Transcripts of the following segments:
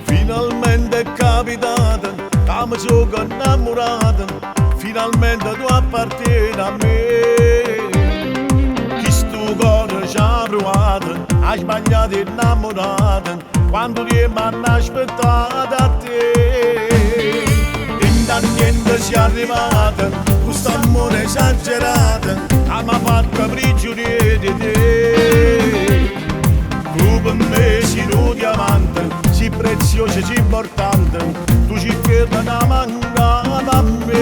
Finalmente è capitato, che mi sono innamorato, finalmente tu appartieni a me. Chi sto cuore ci ha provato, ha sbagliato innamorato, quando ti mi hanno aspettato a te. E niente si è arrivato, questo amore esagerato, che mi ha fatto prigioniero di te. Tu per me sei un diamante, sei prezioso e sei importante, tu ci chiedi una mancata a me.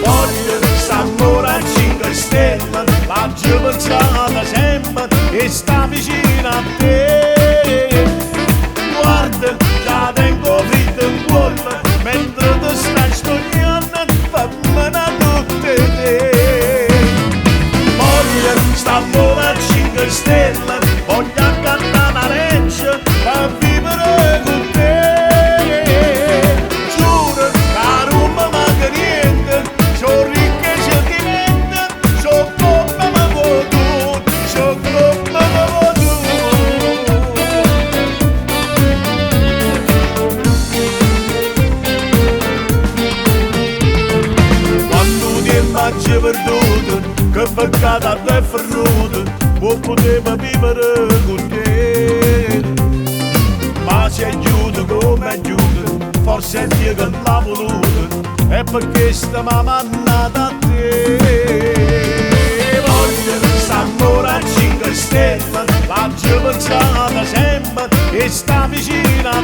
Voglio quest'amore a 5 stelle, l'ho pensata sempre e sta vicino a te. Guarda, già tengo fritto in cuore, mentre tu stai stogliando, fammela tutte te. Voglio quest'amore a 5 stelle, voglio cantare la reggia per vivere con te. Giuro che non mi manca niente, sono ricco e sentimento, sono come mi vuoi tu, sono come mi vuoi tu. Quando ti immagini perduto, che peccato a te è fernuto, non potevo vivere con te. Ma se aiuto come aiuto, forse è Dio che l'ha voluto, è perché sta mannata a te. Voglio quest'amore a 5 stelle, l'ho pensata sempre e sta vicino a